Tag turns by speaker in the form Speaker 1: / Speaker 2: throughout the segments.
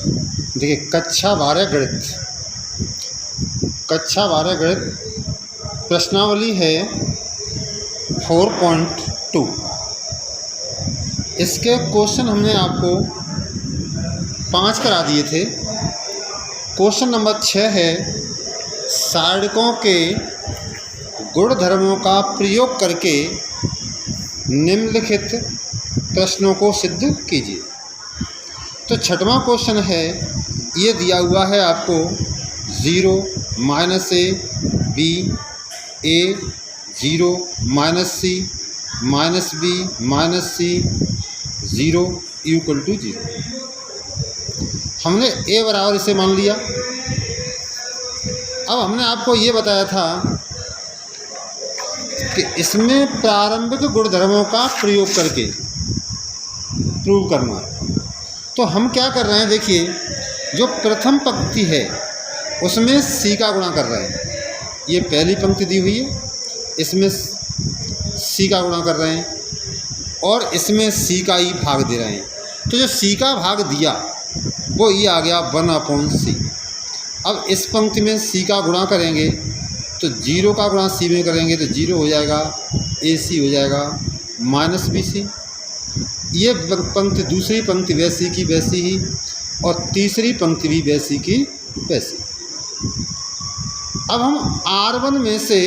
Speaker 1: देखिए कक्षा 12 गणित प्रश्नावली है 4.2। इसके क्वेश्चन हमने आपको 5 करा दिए थे। क्वेश्चन नंबर 6 है सारणिकों के गुणधर्मों का प्रयोग करके निम्नलिखित प्रश्नों को सिद्ध कीजिए। तो छठवां क्वेश्चन है, ये दिया हुआ है आपको 0 -a b a 0 -c -b -c 0 = 0। हमने a बराबर इसे मान लिया। अब हमने आपको ये बताया था कि इसमें प्रारंभिक गुणधर्मों का प्रयोग करके प्रूव करना है। तो हम क्या कर रहे हैं, देखिए जो प्रथम पंक्ति है उसमें c का गुणा कर रहे हैं। ये पहली पंक्ति दी हुई है, इसमें c का गुणा कर रहे हैं और इसमें c का ही भाग दे रहे हैं। तो जो c का भाग दिया वो ये आ गया 1/c। अब इस पंक्ति में c का गुणा करेंगे तो 0 का गुणा c में करेंगे तो 0 हो जाएगा, ac हो जाएगा -bc। ये पंक्ति दूसरी पंक्ति वैसी की वैसी ही और तीसरी पंक्ति भी वैसी की वैसी। अब हम R1 में से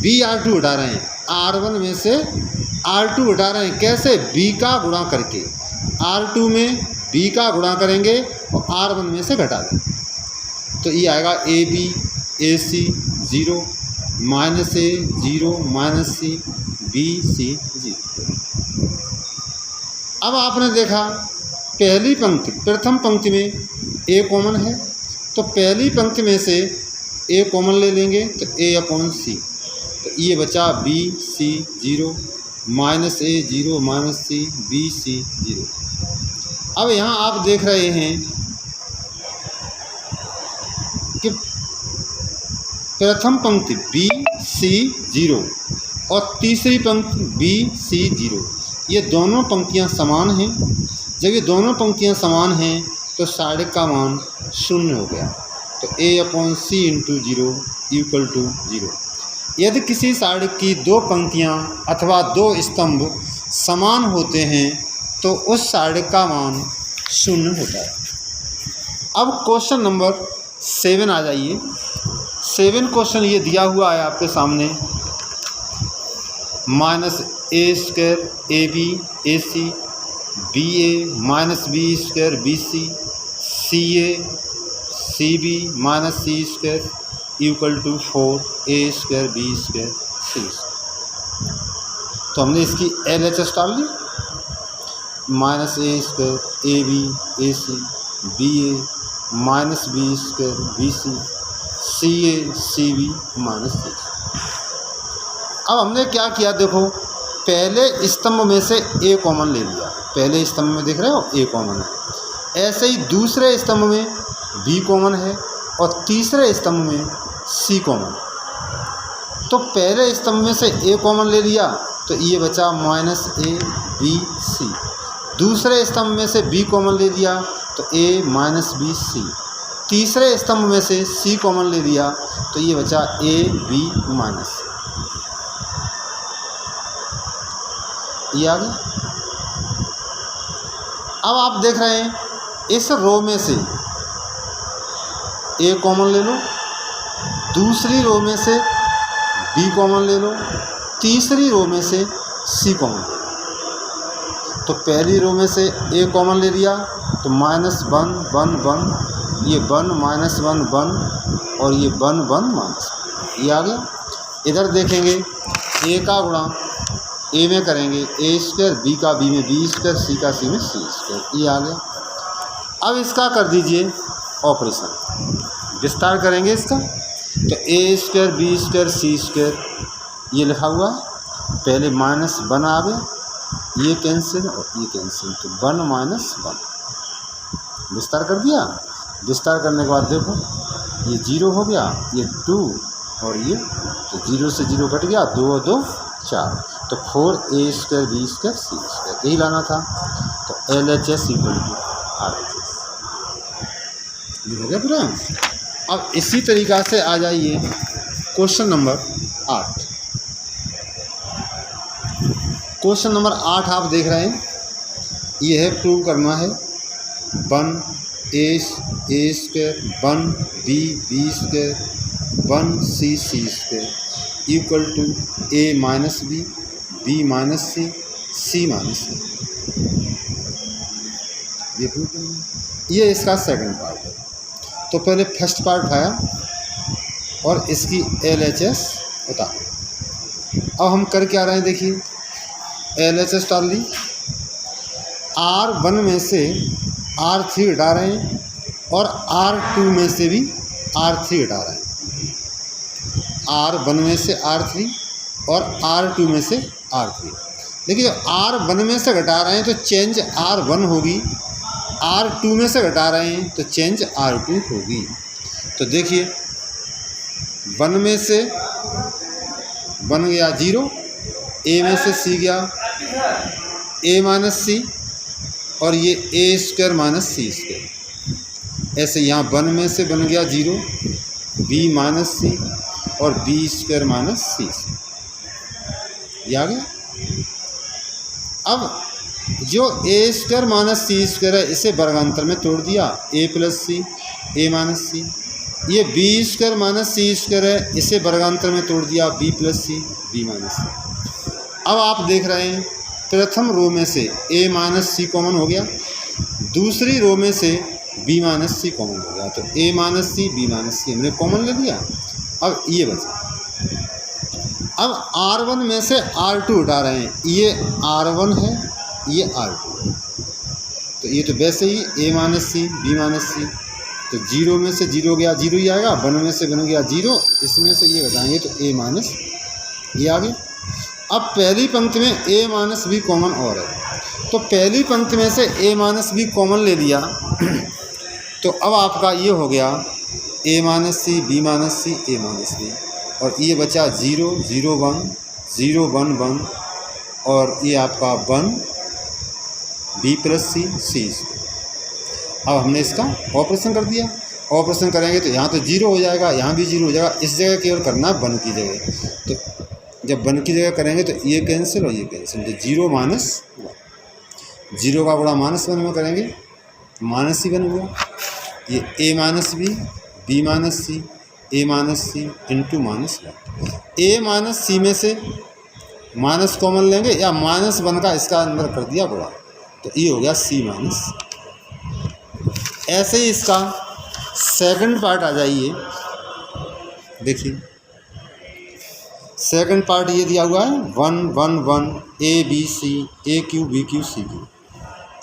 Speaker 1: BR2 हटा रहे हैं। R1 में से R2 हटा रहे हैं। कैसे? B का गुणा करके। R2 में B का गुणा करेंगे और R1 में से घटा दें तो ये आएगा AB AC 0 -a 0 -c BC 0। अब आपने देखा पहली पंक्ति प्रथम पंक्ति में a कॉमन है, तो पहली पंक्ति में से a कॉमन ले लेंगे तो a/c। तो ये बचा BC 0 -a 0 -c BC 0। अब यहाँ आप देख रहे हैं कि प्रथम पंक्ति BC 0 और तीसरी पंक्ति BC 0, ये दोनों पंक्तियां समान हैं। जब ये दोनों पंक्तियां समान हैं तो सारणिक का मान 0 हो गया। तो a/c × 0 = 0। यदि किसी सारणिक की दो पंक्तियां अथवा दो स्तंभ समान होते हैं तो उस सारणिक का मान 0 होता है। अब क्वेश्चन नंबर 7 आ जाइए। 7 क्वेश्चन ये दिया हुआ है आपके सामने, -a² AB AC BA -b² BC CA CB -c² = 4a² b² c²। तो हमने इसकी LHS डाल ली, -a² AB AC BA -b² BC CA CB -c²। अब हमने क्या किया, देखो पहले स्तंभ में से a कॉमन ले लिया। पहले स्तंभ में देख रहे हो a कॉमन है। ऐसे ही दूसरे स्तंभ में b कॉमन है और तीसरे स्तंभ में c कॉमन। तो पहले स्तंभ में से a कॉमन ले लिया तो ये बचा -a b c। दूसरे स्तंभ में से b कॉमन ले लिया तो a -b c। तीसरे स्तंभ में से c कॉमन ले लिया तो ये बचा a b -c। ये आ गया। अब आप देख रहे हैं इस रो में से a कॉमन ले लो, दूसरी रो में से b कॉमन ले लो, तीसरी रो में से c कॉमन ले लो। तो पहली रो में से a कॉमन ले लिया तो -1 1 1, ये 1 -1 1 और ये 1 1 -1, ये आ गया। इधर देखेंगे a का गुणा a में करेंगे a², b का b में b², c का c में c², ये आ गया। अब इसका कर दीजिए ऑपरेशन, विस्तार करेंगे इसका। तो a² b² c² ये लिखा हुआ है। पहले -1 आ गया, ये कैंसिल और ये कैंसिल, तो 1 -1 विस्तार कर दिया। विस्तार करने के बाद देखो ये 0 हो गया, ये 2 और ये, तो 0 से 0 कट गया, 2 और 2 4, तो 4a² b² c², यही लाना था। तो LHS = RHS। ये हो गया पूरा। अब इसी तरीक़ा से आ जाइए क्वेश्चन नंबर 8। क्वेश्चन नंबर 8 आप देख रहे हैं, ये है प्रूव करना है 1 a square 1 b square 1 c square equal to a minus b minus c minus c। ये प्रूव करना है, ये इसका सेकंड पार्ट है। तो पहले फर्स्ट पार्ट उठाया और इसकी LHS उतार। अब हम कर क्या रहे हैं, देखिए LHS डाल ली, R1 में से R3 हटा रहे हैं और R2 में से भी R3 हटा रहे हैं। R1 में से R3 और R2 में से R3। देखिए R1 में से घटा रहे हैं तो चेंज R1 होगी, R2 में से घटा रहे हैं तो चेंज R2 होगी। तो देखिए 1 में से बन गया 0, a में से c गया a माइनस c और ये a square minus c square. ऐसे यहाँ 1 में से बन गया 0 b माइनस c और b square minus c square. ये आ गया। अब जो a square minus c square है इसे वर्गांतर में तोड़ दिया, a plus c a minus c। ये b square minus c square है, इसे वर्गांतर में तोड़ दिया, b plus c b minus c। अब आप देख रहे हैं प्रथम रो में से a माइनस c कॉमन हो गया, दूसरी रो में से b माइनस c कॉमन हो गया। तो a minus c b minus c हमने कॉमन ले लिया। अब ये बचा। अब R1 में से R2 हटा रहे हैं, ये R1 है ये R2 है। तो ये तो वैसे ही a minus c b minus c, तो 0 में से 0 गया 0 ही आएगा, 1 में से बन गया 0, इसमें से ये घटाएंगे तो a माइनस ये आ गया। अब पहली पंक्ति में a माइनस b कॉमन और है, तो पहली पंक्ति में से a माइनस b कॉमन ले लिया तो अब आपका ये हो गया a minus c b minus c a minus b, और ये बचा 0 0 1 0 1 1 और ये आपका 1 b प्लस c c। अब हमने इसका ऑपरेशन कर दिया। ऑपरेशन करेंगे तो यहाँ तो 0 हो जाएगा, यहाँ भी 0 हो जाएगा, इस जगह केवल करना है 1 की जगह। तो जब 1 की जगह करेंगे तो ये कैंसिल और ये कैंसिल, तो 0 माइनस 0 का गुणा माइनस 1 में करेंगे, माइनस ही 1 हुआ। ये a minus b minus c a minus c into minus 1। a minus c में से माइनस कॉमन लेंगे या माइनस 1 का इसका अंदर कर दिया गुणा, तो ये हो गया c माइनस। ऐसे ही इसका सेकंड पार्ट आ जाइए, देखिए सेकंड पार्ट ये दिया हुआ है 1 1 1 a b c a q b q c q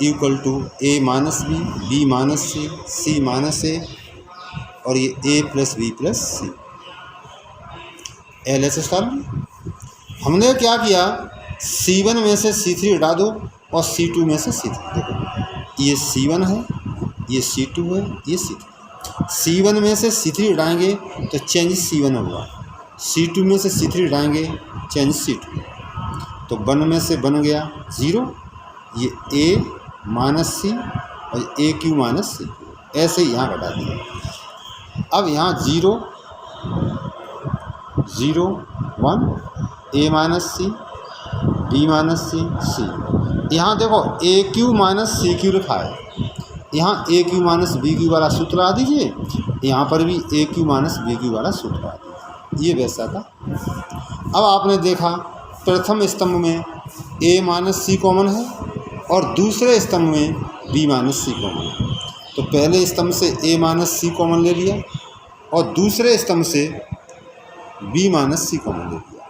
Speaker 1: equal to a minus b minus c minus a और ये a plus b plus c। LHS डाल। हमने क्या किया, C1 में से C3 हटा दो और C2 में से C3। देखो ये C1 है, ये C2 है, ये C3। C1 में से C3 हटाएंगे तो चेंज C1 होगा, C2 में से C3 हटाएंगे चेंज C2। तो 1 में से बन गया 0, ये a माइनस c और a क्यू माइनस c, ऐसे ही यहाँ घटा दिया। अब यहाँ 0 0 1 a minus c b minus c c। यहाँ देखो a Q minus c Q लिखा है, यहाँ a Q minus b Q वाला सूत्र आ दीजिए, यहाँ पर भी a Q minus b Q वाला सूत्र आ दीजिए। ये वैसा था। अब आपने देखा प्रथम स्तंभ में a माइनस c कॉमन है और दूसरे स्तंभ में b माइनस c कॉमन है। तो पहले स्तंभ से a माइनस c कॉमन ले लिया और दूसरे स्तंभ से b माइनस c कॉमन ले लिया,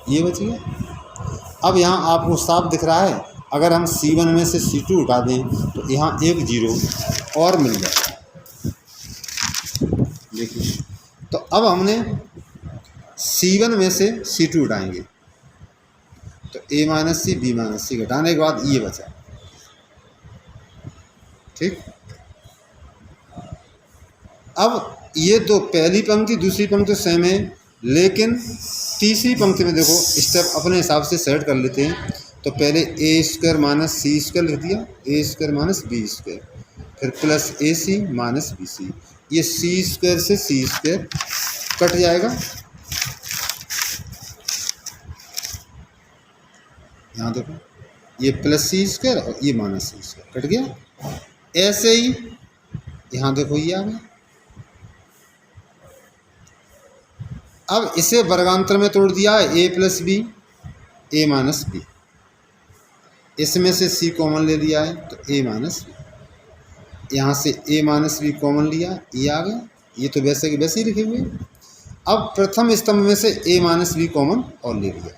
Speaker 1: ये बच गया। अब यहाँ आपको साफ दिख रहा है, अगर हम C1 में से C2 उठा दें तो यहाँ एक 0 और मिल जाएगा। देखिए तो अब हमने C1 में से C2 उठाएंगे तो a minus c b minus c घटाने के बाद ये बचा। ठीक, अब ये तो पहली पंक्ति दूसरी पंक्ति सेम है, लेकिन तीसरी पंक्ति में देखो स्टेप अपने हिसाब से सेट कर लेते हैं। तो पहले a square minus c square लिख दिया, a square minus b square, फिर प्लस ए सी माइनस बी सी, ये सी स्क्वायर से सी स्क्वायर कट जाएगा, यहाँ देखो ये प्लस सी स्क्वायर और ये माइनस सी स्क्वायर कट गया। ऐसे ही यहाँ देखो ये आ गया। अब इसे वर्गांतर में तोड़ दिया है, ए प्लस बी ए माइनस बी, इसमें से सी कॉमन ले लिया है तो ए माइनस बी, यहाँ से ए माइनस बी कॉमन लिया, ये आ गया, ये तो वैसे के वैसे ही लिखे हुए। अब प्रथम स्तंभ में से ए माइनस बी कॉमन और ले लिया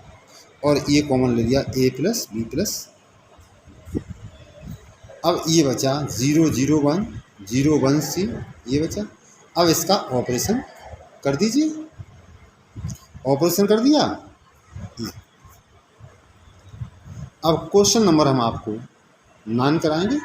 Speaker 1: और ये कॉमन ले लिया ए प्लस बी प्लस। अब ये बचा 0 0 1 0 1 सी, ये बचा। अब इसका ऑपरेशन कर दीजिए, ऑपरेशन कर दिया। अब क्वेश्चन नंबर हम आपको 9 कराएंगे।